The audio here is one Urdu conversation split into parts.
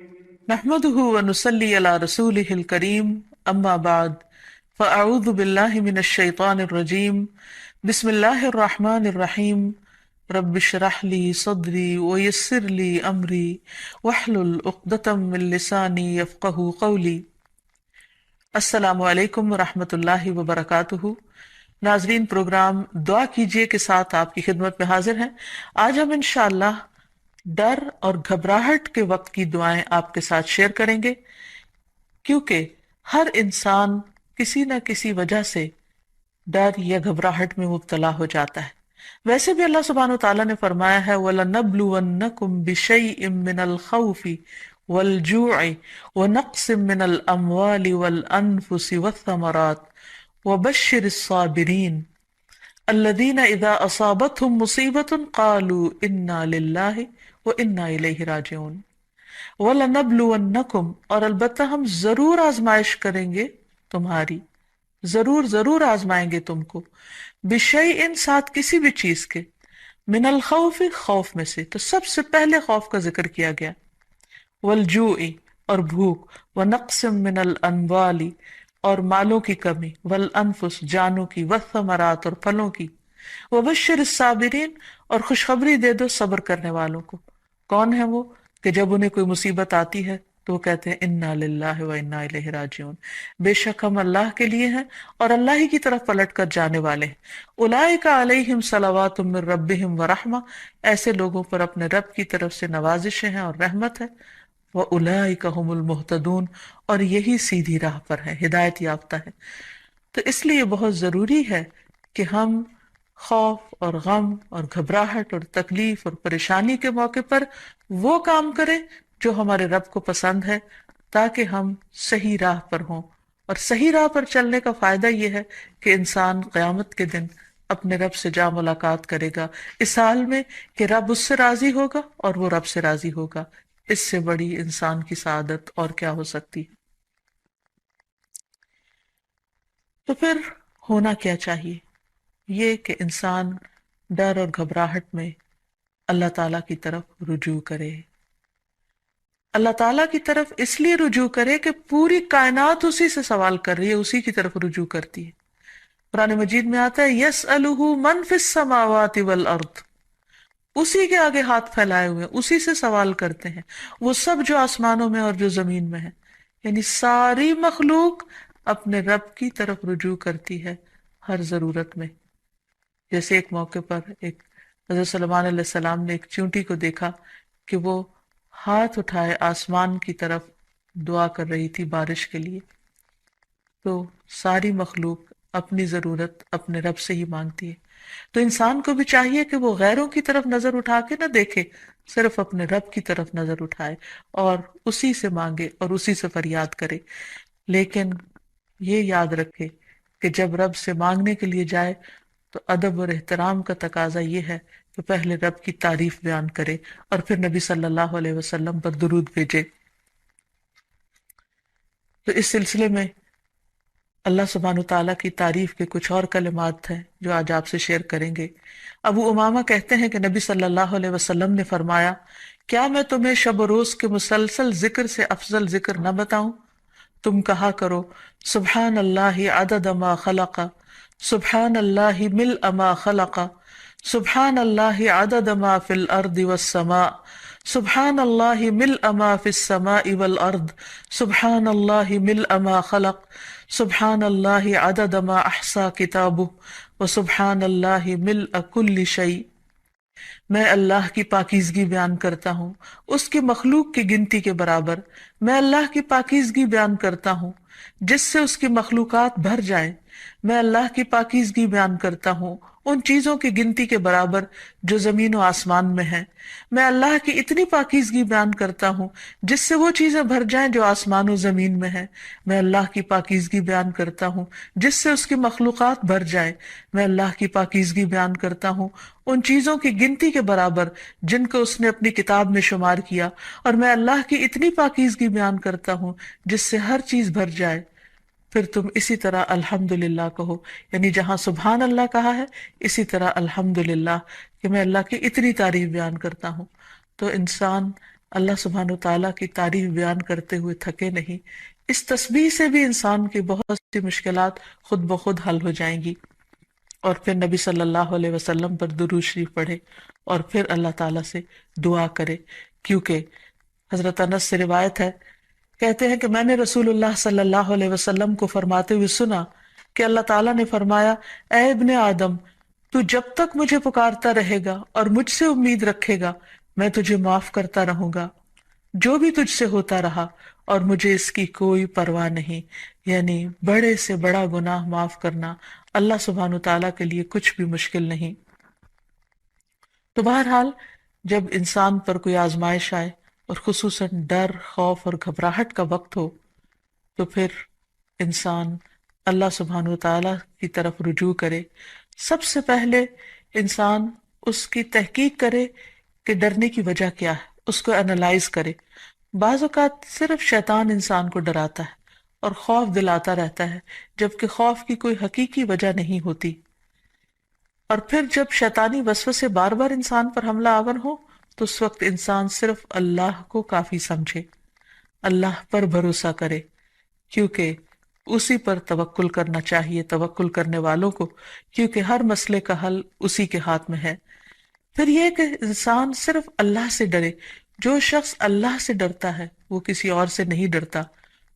نحمده ونصلي على رسوله الكريم أما بعد فأعوذ بالله من الشيطان الرجيم بسم الله الرحمن الرحيم رب اشرح لي صدري ويسر لي أمري واحلل عقدة من لساني يفقه قولي۔ السلام علیکم ورحمۃ اللہ وبرکاتہ۔ ناظرین، پروگرام دعا کیجئے کے ساتھ آپ کی خدمت میں حاضر ہیں۔ آج ہم انشاءاللہ ڈر اور گھبراہٹ کے وقت کی دعائیں آپ کے ساتھ شیئر کریں گے، کیونکہ ہر انسان کسی نہ کسی وجہ سے ڈر یا گھبراہٹ میں مبتلا ہو جاتا ہے۔ ویسے بھی اللہ سبحانہ وتعالیٰ نے فرمایا ہے وَلَنَبْلُوَنَّكُمْ بِشَيْءٍ مِّنَ الْخَوْفِ وَالْجُوعِ وَنَقْصٍ مِّنَ الْأَمْوَالِ وَالْأَنفُسِ وَالثَّمَرَاتِ وَبَشِّرِ الصَّابِرِينَ الَّذِينَ إِذَا أَصَابَتْهُمْ مُصِيبَةٌ قَالُوا إِنَّا لِلَّهِ وَإِنَّا إِلَيْهِ راجعون۔ وَلَنَبْلُوَنَّكُمْ، اور البتہ ہم ضرور آزمائش کریں گے تمہاری، ضرور آزمائیں گے تم کو، بشیء، ساتھ کسی بھی چیز کے، من الخوف، خوف میں سے، تو سب سے پہلے خوف کا ذکر کیا گیا، والجوع، اور بھوک، ونقص من الاموال، اور مالوں کی کمی، والانفس، جانوں کی، والثمرات، اور پھلوں کی، وبشر الصابرین، اور خوشخبری دے دو صبر کرنے والوں کو۔ کون ہے وہ کہ جب انہیں کوئی مصیبت آتی ہے تو وہ کہتے ہیں انا للہ و انا الیہ راجعون، بے شک ہم اللہ کے لیے ہیں اور اللہ ہی کی طرف پلٹ کر جانے والے ہیں۔ اولئک علیہم صلوات من ربہم ورحمہ، ایسے لوگوں پر اپنے رب کی طرف سے نوازشیں ہیں اور رحمت ہے۔ وَأُولَئِكَ هُمُ الْمُهْتَدُونَ، اور یہی سیدھی راہ پر ہے، ہدایت یافتہ ہے۔ تو اس لیے بہت ضروری ہے کہ ہم خوف اور غم اور گھبراہٹ اور تکلیف اور پریشانی کے موقع پر وہ کام کریں جو ہمارے رب کو پسند ہے، تاکہ ہم صحیح راہ پر ہوں۔ اور صحیح راہ پر چلنے کا فائدہ یہ ہے کہ انسان قیامت کے دن اپنے رب سے جا ملاقات کرے گا، اس حال میں کہ رب اس سے راضی ہوگا اور وہ رب سے راضی ہوگا۔ اس سے بڑی انسان کی سعادت اور کیا ہو سکتی ہے؟ تو پھر ہونا کیا چاہیے؟ یہ کہ انسان ڈر اور گھبراہٹ میں اللہ تعالیٰ کی طرف رجوع کرے۔ اللہ تعالیٰ کی طرف اس لیے رجوع کرے کہ پوری کائنات اسی سے سوال کر رہی ہے، اسی کی طرف رجوع کرتی ہے۔ قرآن مجید میں آتا ہے یسألہ من فی السماوات والارض، اسی کے آگے ہاتھ پھیلائے ہوئے ہیں، اسی سے سوال کرتے ہیں وہ سب جو آسمانوں میں اور جو زمین میں ہے۔ یعنی ساری مخلوق اپنے رب کی طرف رجوع کرتی ہے ہر ضرورت میں۔ جیسے ایک موقع پر ایک حضرت سلیمان علیہ السلام نے ایک چیونٹی کو دیکھا کہ وہ ہاتھ اٹھائے آسمان کی طرف دعا کر رہی تھی بارش کے لیے۔ تو ساری مخلوق اپنی ضرورت اپنے رب سے ہی مانگتی ہے۔ تو انسان کو بھی چاہیے کہ وہ غیروں کی طرف نظر اٹھا کے نہ دیکھے، صرف اپنے رب کی طرف نظر اٹھائے اور اسی سے مانگے اور اسی سے فریاد کرے۔ لیکن یہ یاد رکھے کہ جب رب سے مانگنے کے لیے جائے تو ادب اور احترام کا تقاضا یہ ہے کہ پہلے رب کی تعریف بیان کرے اور پھر نبی صلی اللہ علیہ وسلم پر درود بھیجے۔ تو اس سلسلے میں اللہ سبحانہ تعالیٰ کی تعریف کے کچھ اور کلمات ہیں جو آج آپ سے شیئر کریں گے۔ ابو امامہ کہتے ہیں کہ نبی صلی اللہ علیہ وسلم نے فرمایا، کیا میں تمہیں شب و روز کے مسلسل ذکر سے افضل ذکر نہ بتاؤں؟ تم کہا کرو سبحان اللہ عدد ما خلق، سبحان اللہ ملء ما خلق، سبحان اللہ عدد ما فی الارض والسماء، سبحان اللہ ملء ما فی السماء والارض، سبحان اللہ ملء ما خلق، سبحان اللہ عدد ما احصا کتابہ، وسبحان اللہ ملء کل شیء۔ میں اللہ کی پاکیزگی بیان کرتا ہوں اس کی مخلوق کی گنتی کے برابر، میں اللہ کی پاکیزگی بیان کرتا ہوں جس سے اس کی مخلوقات بھر جائیں، میں اللہ کی پاکیزگی بیان کرتا ہوں ان چیزوں کی گنتی کے برابر جو زمین و آسمان میں ہیں، میں اللہ کی اتنی پاکیزگی بیان کرتا ہوں جس سے وہ چیزیں بھر جائیں جو آسمان و زمین میں ہیں، میں اللہ کی پاکیزگی بیان کرتا ہوں جس سے اس کی مخلوقات بھر جائیں، میں اللہ کی پاکیزگی بیان کرتا ہوں ان چیزوں کی گنتی کے برابر جن کو اس نے اپنی کتاب میں شمار کیا، اور میں اللہ کی اتنی پاکیزگی بیان کرتا ہوں جس سے ہر چیز بھر جائے۔ پھر تم اسی طرح الحمدللہ کہو، یعنی جہاں سبحان اللہ کہا ہے اسی طرح الحمدللہ کہ میں اللہ کی اتنی تعریف بیان کرتا ہوں۔ تو انسان اللہ سبحانہ تعالیٰ کی تعریف بیان کرتے ہوئے تھکے نہیں، اس تسبیح سے بھی انسان کی بہت سی مشکلات خود بخود حل ہو جائیں گی۔ اور پھر نبی صلی اللہ علیہ وسلم پر درود شریف پڑھے اور پھر اللہ تعالیٰ سے دعا کرے، کیونکہ حضرت انس سے روایت ہے، کہتے ہیں کہ میں نے رسول اللہ صلی اللہ علیہ وسلم کو فرماتے ہوئے سنا کہ اللہ تعالیٰ نے فرمایا، اے ابن آدم، تو جب تک مجھے پکارتا رہے گا اور مجھ سے امید رکھے گا میں تجھے معاف کرتا رہوں گا جو بھی تجھ سے ہوتا رہا، اور مجھے اس کی کوئی پرواہ نہیں۔ یعنی بڑے سے بڑا گناہ معاف کرنا اللہ سبحانہ تعالیٰ کے لیے کچھ بھی مشکل نہیں۔ تو بہرحال جب انسان پر کوئی آزمائش آئے اور خصوصاً ڈر، خوف اور گھبراہٹ کا وقت ہو، تو پھر انسان اللہ سبحانہ تعالیٰ کی طرف رجوع کرے۔ سب سے پہلے انسان اس کی تحقیق کرے کہ ڈرنے کی وجہ کیا ہے، اس کو انالائز کرے۔ بعض اوقات صرف شیطان انسان کو ڈراتا ہے اور خوف دلاتا رہتا ہے، جبکہ خوف کی کوئی حقیقی وجہ نہیں ہوتی۔ اور پھر جب شیطانی وسوسے بار بار انسان پر حملہ آور ہو تو اس وقت انسان صرف اللہ کو کافی سمجھے، اللہ پر بھروسہ کرے، کیونکہ اسی پر توکل کرنا چاہیے توکل کرنے والوں کو، کیونکہ ہر مسئلے کا حل اسی کے ہاتھ میں ہے۔ پھر یہ کہ انسان صرف اللہ سے ڈرے۔ جو شخص اللہ سے ڈرتا ہے وہ کسی اور سے نہیں ڈرتا۔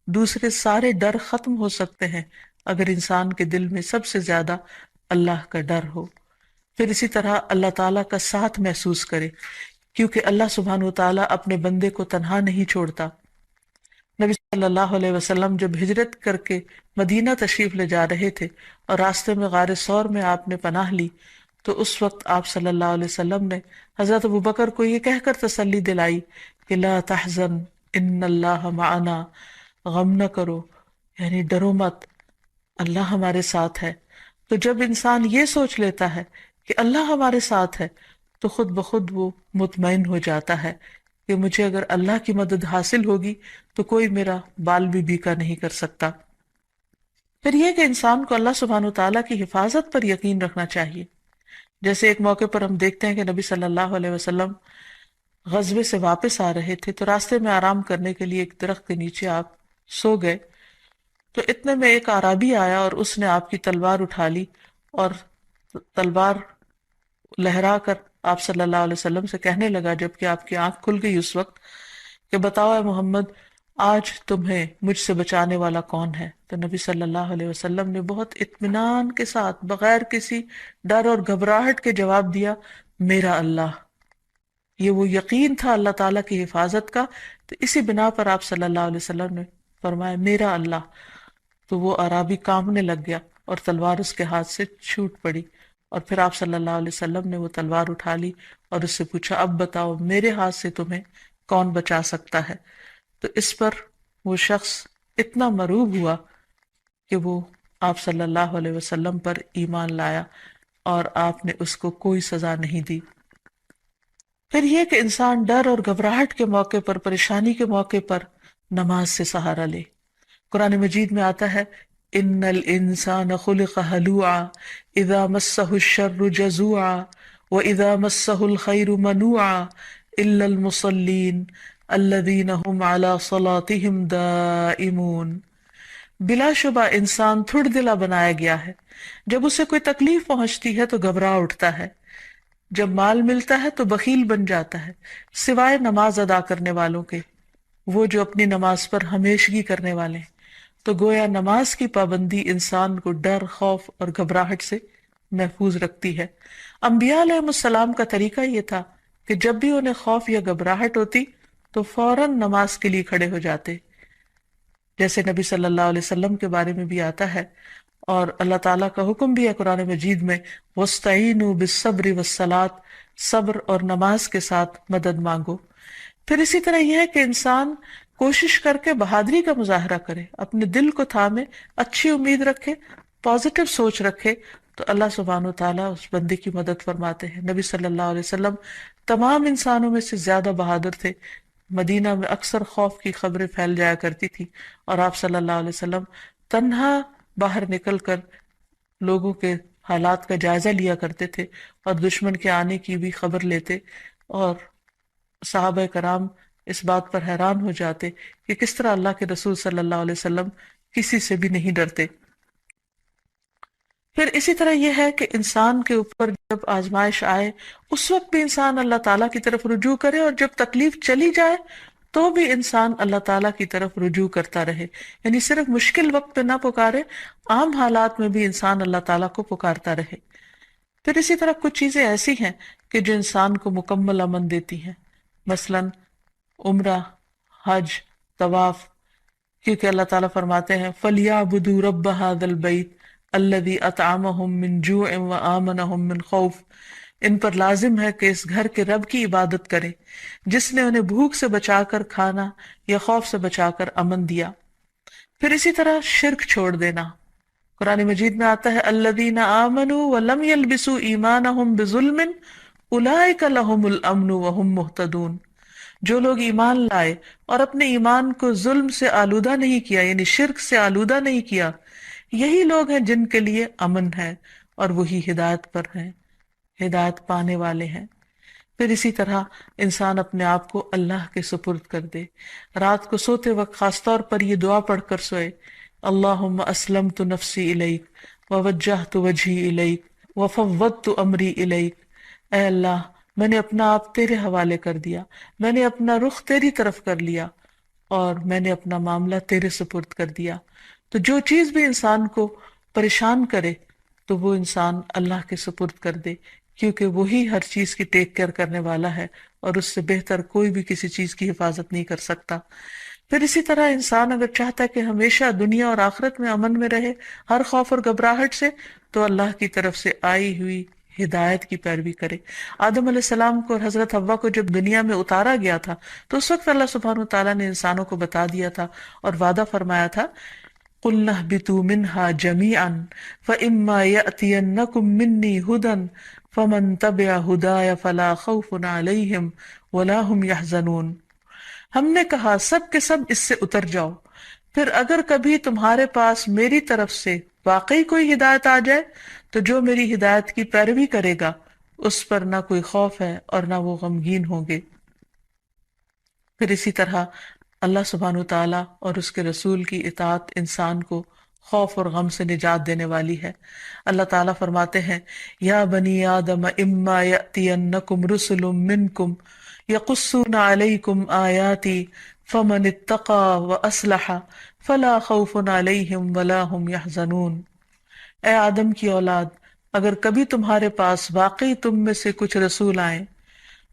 دوسرے سارے ڈر ختم ہو سکتے ہیں اگر انسان کے دل میں سب سے زیادہ اللہ کا ڈر ہو۔ پھر اسی طرح اللہ تعالیٰ کا ساتھ محسوس کرے، کیونکہ اللہ سبحانہ وتعالیٰ اپنے بندے کو تنہا نہیں چھوڑتا۔ نبی صلی اللہ علیہ وسلم جب ہجرت کر کے مدینہ تشریف لے جا رہے تھے اور راستے میں غار ثور میں آپ نے پناہ لی، تو اس وقت آپ صلی اللہ علیہ وسلم نے حضرت ابوبکر کو یہ کہہ کر تسلی دلائی کہ لا تحزن ان اللہ معنا، غم نہ کرو، یعنی ڈرو مت، اللہ ہمارے ساتھ ہے۔ تو جب انسان یہ سوچ لیتا ہے کہ اللہ ہمارے ساتھ ہے تو خود بخود وہ مطمئن ہو جاتا ہے کہ مجھے اگر اللہ کی مدد حاصل ہوگی تو کوئی میرا بال بھی بیکا نہیں کر سکتا۔ پھر یہ کہ انسان کو اللہ سبحانہ تعالیٰ کی حفاظت پر یقین رکھنا چاہیے۔ جیسے ایک موقع پر ہم دیکھتے ہیں کہ نبی صلی اللہ علیہ وسلم غزوے سے واپس آ رہے تھے تو راستے میں آرام کرنے کے لیے ایک درخت کے نیچے آپ سو گئے، تو اتنے میں ایک اعرابی آیا اور اس نے آپ کی تلوار اٹھا لی اور تلوار لہرا کر آپ صلی اللہ علیہ وسلم سے کہنے لگا، جبکہ آپ کی آنکھ کھل گئی اس وقت، کہ بتاؤ اے محمد، آج تمہیں مجھ سے بچانے والا کون ہے؟ تو نبی صلی اللہ علیہ وسلم نے بہت اطمینان کے ساتھ بغیر کسی ڈر اور گھبراہٹ کے جواب دیا، میرا اللہ۔ یہ وہ یقین تھا اللہ تعالیٰ کی حفاظت کا، تو اسی بنا پر آپ صلی اللہ علیہ وسلم نے فرمایا میرا اللہ۔ تو وہ اعرابی کانپنے لگ گیا اور تلوار اس کے ہاتھ سے چھوٹ پڑی، اور پھر آپ صلی اللہ علیہ وسلم نے وہ تلوار اٹھا لی اور اس سے پوچھا، اب بتاؤ میرے ہاتھ سے تمہیں کون بچا سکتا ہے؟ تو اس پر وہ شخص اتنا مرعوب ہوا کہ وہ آپ صلی اللہ علیہ وسلم پر ایمان لایا اور آپ نے اس کو کوئی سزا نہیں دی۔ پھر یہ کہ انسان ڈر اور گھبراہٹ کے موقع پر، پریشانی کے موقع پر نماز سے سہارا لے۔ قرآن مجید میں آتا ہے، ان الانسان خلق ہلوعا اذا مسہ الشر جزوعا واذا مسہ الخیر منوعا الا المصلین الذین هم علی صلاتهم دائمون۔ بلا شبہ انسان تھڑ دلا بنایا گیا ہے، جب اسے کوئی تکلیف پہنچتی ہے تو گھبرا اٹھتا ہے، جب مال ملتا ہے تو بخیل بن جاتا ہے، سوائے نماز ادا کرنے والوں کے، وہ جو اپنی نماز پر ہمیشگی کرنے والے ہیں۔ تو گویا نماز کی پابندی انسان کو ڈر، خوف اور گھبراہٹ سے محفوظ رکھتی ہے۔ انبیاء علیہ السلام کا طریقہ یہ تھا کہ جب بھی انہیں خوف یا گھبراہٹ ہوتی تو فوراً نماز کے لیے کھڑے ہو جاتے، جیسے نبی صلی اللہ علیہ وسلم کے بارے میں بھی آتا ہے، اور اللہ تعالیٰ کا حکم بھی ہے قرآن مجید میں، وَاسْتَعِینُوا بِالصَّبْرِ وَالصَّلَاةِ، صبر اور نماز کے ساتھ مدد مانگو۔ پھر اسی طرح یہ ہے کہ انسان کوشش کر کے بہادری کا مظاہرہ کرے، اپنے دل کو تھامے، اچھی امید رکھے، پازیٹیو سوچ رکھے، تو اللہ سبحانہ وتعالیٰ اس بندے کی مدد فرماتے ہیں۔ نبی صلی اللہ علیہ وسلم تمام انسانوں میں سے زیادہ بہادر تھے۔ مدینہ میں اکثر خوف کی خبریں پھیل جایا کرتی تھی اور آپ صلی اللہ علیہ وسلم تنہا باہر نکل کر لوگوں کے حالات کا جائزہ لیا کرتے تھے اور دشمن کے آنے کی بھی خبر لیتے، اور صحابہ کرام اس بات پر حیران ہو جاتے کہ کس طرح اللہ کے رسول صلی اللہ علیہ وسلم کسی سے بھی نہیں ڈرتے۔ پھر اسی طرح یہ ہے کہ انسان کے اوپر جب آزمائش آئے اس وقت بھی انسان اللہ تعالیٰ کی طرف رجوع کرے، اور جب تکلیف چلی جائے تو بھی انسان اللہ تعالیٰ کی طرف رجوع کرتا رہے، یعنی صرف مشکل وقت پہ نہ پکارے، عام حالات میں بھی انسان اللہ تعالیٰ کو پکارتا رہے۔ پھر اسی طرح کچھ چیزیں ایسی ہیں کہ جو انسان کو مکمل امن دیتی ہیں، مثلاً عمرہ، حج، طواف، کیونکہ اللہ تعالیٰ فرماتے ہیں فَلْيَعْبُدُوا رَبَّ هَذَا الْبَيْتِ الَّذِي أَطْعَمَهُم مِّن جُوعٍ وَآمَنَهُم مِّن خَوْفٍ، ان پر لازم ہے کہ اس گھر کے رب کی عبادت کریں جس نے انہیں بھوک سے بچا کر کھانا یا خوف سے بچا کر امن دیا۔ پھر اسی طرح شرک چھوڑ دینا، قرآن مجید میں آتا ہے الذین آمنوا ولم یلبسوا ایمانہم بظلم اولئک لہم الامن وہم مہتدون، جو لوگ ایمان لائے اور اپنے ایمان کو ظلم سے آلودہ نہیں کیا، یعنی شرک سے آلودہ نہیں کیا، یہی لوگ ہیں جن کے لیے امن ہے اور وہی ہدایت پر ہیں، ہدایت پانے والے ہیں۔ پھر اسی طرح انسان اپنے آپ کو اللہ کے سپرد کر دے، رات کو سوتے وقت خاص طور پر یہ دعا پڑھ کر سوئے اللہم اسلمت نفسی الیک ووجہت وجہی الیک وفوضت امری الیک، اے اللہ میں نے اپنا آپ تیرے حوالے کر دیا، میں نے اپنا رخ تیری طرف کر لیا اور میں نے اپنا معاملہ تیرے سپرد کر دیا۔ تو جو چیز بھی انسان کو پریشان کرے تو وہ انسان اللہ کے سپرد کر دے، کیونکہ وہی ہر چیز کی ٹیک کیئر کرنے والا ہے اور اس سے بہتر کوئی بھی کسی چیز کی حفاظت نہیں کر سکتا۔ پھر اسی طرح انسان اگر چاہتا ہے کہ ہمیشہ دنیا اور آخرت میں امن میں رہے ہر خوف اور گھبراہٹ سے، تو اللہ کی طرف سے آئی ہوئی ہدایت کی پیروی کرے۔ آدم علیہ السلام کو اور حضرت حوا کو جب دنیا میں اتارا گیا تھا تو اس وقت اللہ سبحانہ وتعالیٰ نے انسانوں کو بتا دیا تھا اور وعدہ فرمایا تھا قُلْنَا اهْبِطُوا مِنْهَا جَمِيعًا فَإِمَّا يَأْتِيَنَّكُم مِّنِّي هُدًى فَمَن تَبِعَ هُدَايَ فَلَا خَوْفٌ عَلَيْهِمْ وَلَا هُمْ يَحْزَنُونَ، ہم نے کہا سب کے سب اس سے اتر جاؤ، پھر اگر کبھی تمہارے پاس میری طرف سے واقعی کوئی ہدایت آ جائے تو جو میری ہدایت کی پیروی کرے گا اس پر نہ کوئی خوف ہے اور نہ وہ غمگین ہوں گے۔ پھر اسی طرح اللہ سبحانہ تعالیٰ اور اس کے رسول کی اطاعت انسان کو خوف اور غم سے نجات دینے والی ہے۔ اللہ تعالیٰ فرماتے ہیں یا بنی آدم اما یأتینکم رسل منکم یقصون علیکم آیاتی فمن اتقی واصلح فلا خوف علیہم ولا هم یحزنون، اے آدم کی اولاد اگر کبھی تمہارے پاس واقعی تم میں سے کچھ رسول آئیں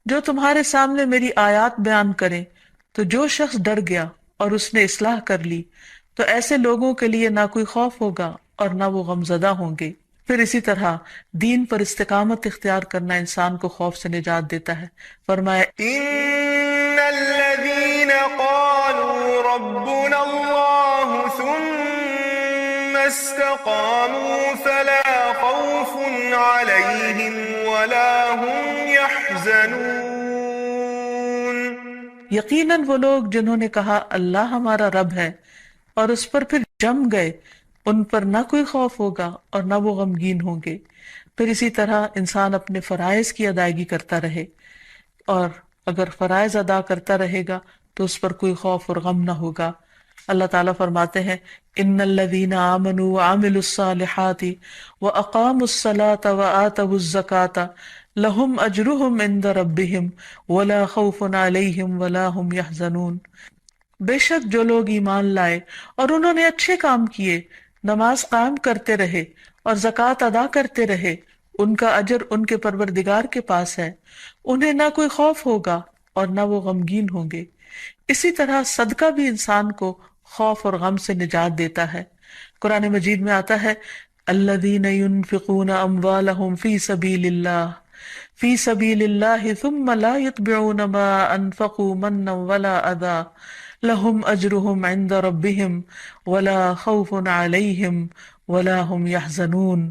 جو تمہارے سامنے میری آیات بیان کریں، تو جو شخص ڈر گیا اور اس نے اصلاح کر لی تو ایسے لوگوں کے لیے نہ کوئی خوف ہوگا اور نہ وہ غمزدہ ہوں گے۔ پھر اسی طرح دین پر استقامت اختیار کرنا انسان کو خوف سے نجات دیتا ہے۔ فرمایا ان الذين قالوا ربنا الله ثم استقاموا فلا خوف عليهم ولا هم يحزنون، یقیناً وہ لوگ جنہوں نے کہا اللہ ہمارا رب ہے اور اس پر پھر جم گئے، ان پر نہ کوئی خوف ہوگا اور نہ وہ غمگین ہوں گے۔ پھر اسی طرح انسان اپنے فرائض کی ادائیگی کرتا رہے، اور اگر فرائض ادا کرتا رہے گا تو اس پر کوئی خوف اور غم نہ ہوگا۔ اللہ تعالیٰ فرماتے ہیں ان الذین آمنوا وعملوا الصالحات واقاموا الصلاة وآتوا الزکاة لہم اجرہم عند ربہم ولا خوف علیہم ولا ہم یحزنون، بے شک جو لوگ ایمان لائے اور انہوں نے اچھے کام کیے، نماز قائم کرتے رہے اور زکوٰۃ ادا کرتے رہے، ان کا اجر ان کے پروردگار کے پاس ہے، انہیں نہ کوئی خوف ہوگا اور نہ وہ غمگین ہوں گے۔ اسی طرح صدقہ بھی انسان کو خوف اور غم سے نجات دیتا ہے۔ قرآن مجید میں آتا ہے الذین ينفقون اموالهم فی سبیل اللہ ثم لا يتبعون ما انفقوا منا ولا اذى لهم اجرهم عند ربهم ولا خوف علیہم ولا هم يحزنون،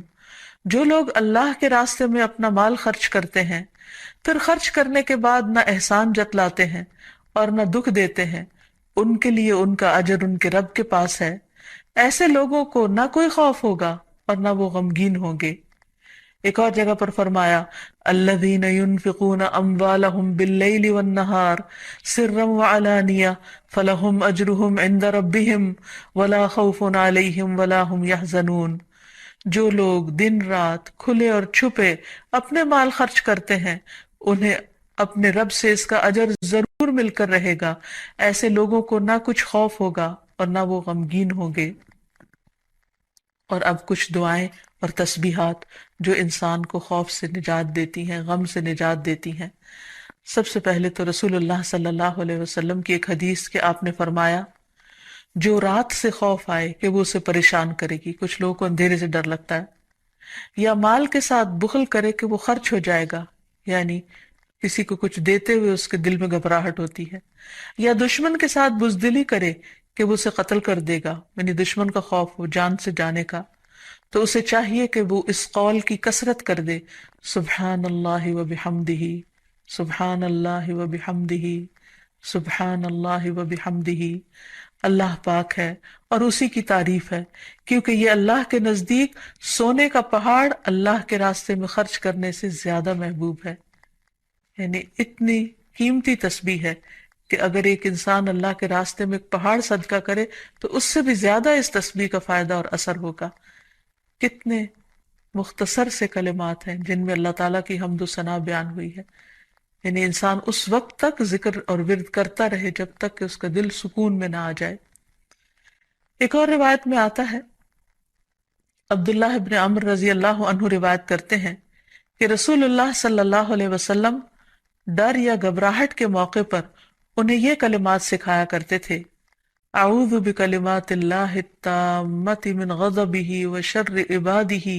جو لوگ اللہ کے راستے میں اپنا مال خرچ کرتے ہیں پھر خرچ کرنے کے بعد نہ احسان جتلاتے ہیں اور نہ دکھ دیتے ہیں، ان کے لیے ان کا اجر ان کے رب کے پاس ہے، ایسے لوگوں کو نہ کوئی خوف ہوگا اور نہ وہ غمگین ہوں گے۔ ایک اور جگہ پر فرمایا الذین ينفقون اموالهم باللیل والنہار سرا وعلانیہ فلہم اجرہم عند ربہم ولا خوف علیہم ولا هم يحزنون، جو لوگ دن رات کھلے اور چھپے اپنے مال خرچ کرتے ہیں انہیں اپنے رب سے اس کا اجر ضرور مل کر رہے گا، ایسے لوگوں کو نہ کچھ خوف ہوگا اور نہ وہ غمگین ہوں گے۔ اور اب کچھ دعائیں اور تسبیحات جو انسان کو خوف سے نجات دیتی ہیں، غم سے نجات دیتی ہیں۔ سب سے پہلے تو رسول اللہ صلی اللہ علیہ وسلم کی ایک حدیث کہ آپ نے فرمایا جو رات سے خوف آئے کہ وہ اسے پریشان کرے گی، کچھ لوگوں کو اندھیرے سے ڈر لگتا ہے، یا مال کے ساتھ بخل کرے کہ وہ خرچ ہو جائے گا، یعنی کسی کو کچھ دیتے ہوئے اس کے دل میں گھبراہٹ ہوتی ہے، یا دشمن کے ساتھ بزدلی کرے کہ وہ اسے قتل کر دے گا، یعنی دشمن کا خوف ہو جان سے جانے کا، تو اسے چاہیے کہ وہ اس قول کی کثرت کر دے سبحان اللہ و بحمدہ، سبحان اللہ و بحمدہ، سبحان اللہ و بحمدہ۔ اللہ پاک ہے اور اسی کی تعریف ہے، کیونکہ یہ اللہ کے نزدیک سونے کا پہاڑ اللہ کے راستے میں خرچ کرنے سے زیادہ محبوب ہے۔ یعنی اتنی قیمتی تسبیح ہے کہ اگر ایک انسان اللہ کے راستے میں ایک پہاڑ صدقہ کرے تو اس سے بھی زیادہ اس تسبیح کا فائدہ اور اثر ہوگا۔ کتنے مختصر سے کلمات ہیں جن میں اللہ تعالیٰ کی حمد و ثنا بیان ہوئی ہے، یعنی انسان اس وقت تک ذکر اور ورد کرتا رہے جب تک کہ اس کا دل سکون میں نہ آ جائے۔ ایک اور روایت میں آتا ہے، عبداللہ ابن عمر رضی اللہ عنہ روایت کرتے ہیں کہ رسول اللہ صلی اللہ علیہ وسلم ڈر یا گھبراہٹ کے موقع پر انہیں یہ کلمات سکھایا کرتے تھے، اعوذ بکلمات اللہ التامۃ من غضبہ وشر عبادہ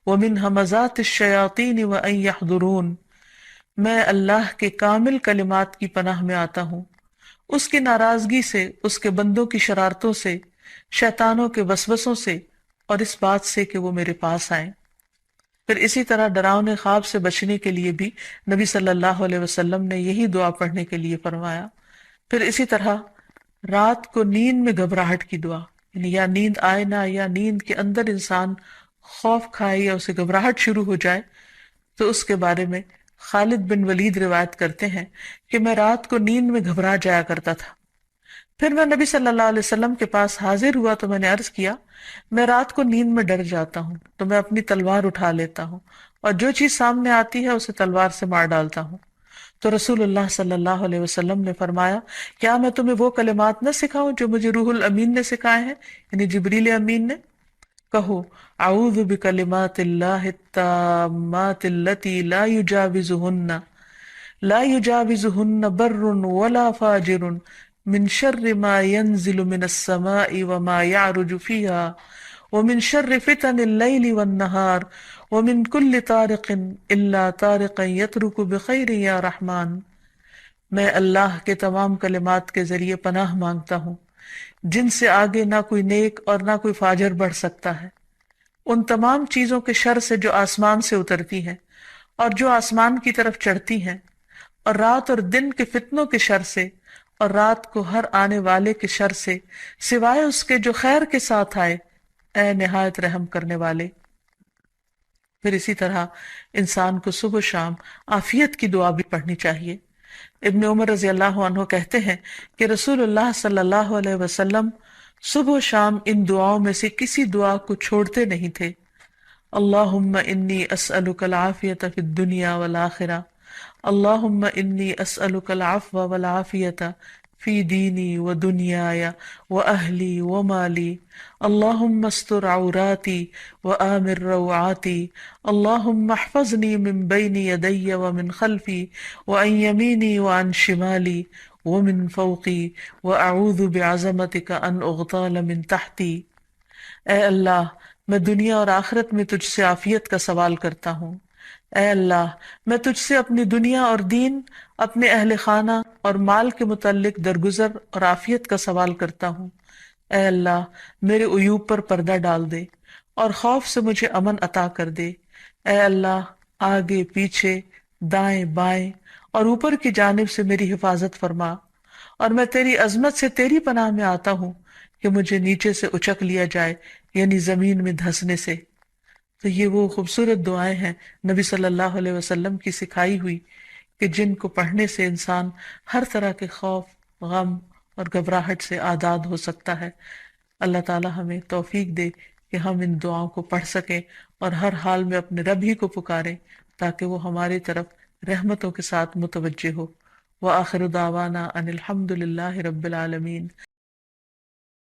ومن ہمزات الشیاطین وان یحضرون، میں اللہ کے کامل کلمات کی پناہ میں آتا ہوں، اس کی ناراضگی سے، اس کے بندوں کی شرارتوں سے، شیطانوں کے وسوسوں سے، اور اس بات سے کہ وہ میرے پاس آئیں۔ پھر اسی طرح ڈراؤنے خواب سے بچنے کے لیے بھی نبی صلی اللہ علیہ وسلم نے یہی دعا پڑھنے کے لیے فرمایا۔ پھر اسی طرح رات کو نیند میں گھبراہٹ کی دعا، یعنی یا نیند آئے نہ، یا نیند کے اندر انسان خوف کھائے یا اسے گھبراہٹ شروع ہو جائے، تو اس کے بارے میں خالد بن ولید روایت کرتے ہیں کہ میں رات کو نیند میں گھبرا جایا کرتا تھا، پھر میں نبی صلی اللہ علیہ وسلم کے پاس حاضر ہوا تو میں نے عرض کیا میں رات کو نیند میں ڈر جاتا ہوں تو میں اپنی تلوار اٹھا لیتا ہوں اور جو چیز سامنے آتی ہے اسے تلوار سے مار ڈالتا ہوں۔ تو رسول اللہ صلی اللہ علیہ وسلم نے فرمایا کیا میں تمہیں وہ کلمات نہ سکھاؤں جو مجھے روح الامین نے سکھائے ہیں، یعنی جبریل امین نے؟ کہو اعوذ بکلمات اللہ التامات التی لا یجاوزہن بر ولا فاجر من شر ما ينزل من السماء وما يعرج فيها ومن شر فتن الليل والنهار ومن كل طارق الا طارقا يترك بخير يا رحمن۔ میں اللہ کے تمام کلمات کے ذریعے پناہ مانگتا ہوں جن سے آگے نہ کوئی نیک اور نہ کوئی فاجر بڑھ سکتا ہے، ان تمام چیزوں کے شر سے جو آسمان سے اترتی ہیں اور جو آسمان کی طرف چڑھتی ہیں، اور رات اور دن کے فتنوں کے شر سے، اور رات کو ہر آنے والے کے شر سے، سوائے اس کے جو خیر کے ساتھ آئے، اے نہایت رحم کرنے والے۔ پھر اسی طرح انسان کو صبح و شام عافیت کی دعا بھی پڑھنی چاہیے۔ ابن عمر رضی اللہ عنہ کہتے ہیں کہ رسول اللہ صلی اللہ علیہ وسلم صبح و شام ان دعاؤں میں سے کسی دعا کو چھوڑتے نہیں تھے۔ اللہم انی اسألک العافیۃ فی الدنیا والآخرہ، اللہم انی اسألک العفو والعافیۃ فی دینی و دنیای و اہلی و مالی، اللہم استر عوراتی و آمر روعاتی، اللہم احفظنی من بین یدی و من خلفی و عن یمینی و عن شمالی ومن فوقی واعوذ بعظمتک ان اغتال من تحتی۔ اے اللہ میں دنیا اور آخرت میں تجھ سے عافیت کا سوال کرتا ہوں۔ اے اللہ میں تجھ سے اپنی دنیا اور دین، اپنے اہل خانہ اور مال کے متعلق درگزر اور عافیت کا سوال کرتا ہوں۔ اے اللہ میرے عیوب پر پردہ ڈال دے اور خوف سے مجھے امن عطا کر دے۔ اے اللہ آگے پیچھے دائیں بائیں اور اوپر کی جانب سے میری حفاظت فرما، اور میں تیری عظمت سے تیری پناہ میں آتا ہوں کہ مجھے نیچے سے اچک لیا جائے، یعنی زمین میں دھنسنے سے۔ تو یہ وہ خوبصورت دعائیں ہیں نبی صلی اللہ علیہ وسلم کی سکھائی ہوئی کہ جن کو پڑھنے سے انسان ہر طرح کے خوف، غم اور گھبراہٹ سے آزاد ہو سکتا ہے۔ اللہ تعالی ہمیں توفیق دے کہ ہم ان دعاؤں کو پڑھ سکیں اور ہر حال میں اپنے رب ہی کو پکاریں تاکہ وہ ہماری طرف رحمتوں کے ساتھ متوجہ ہو۔ وآخر دعوانا ان الحمد للہ رب العالمین۔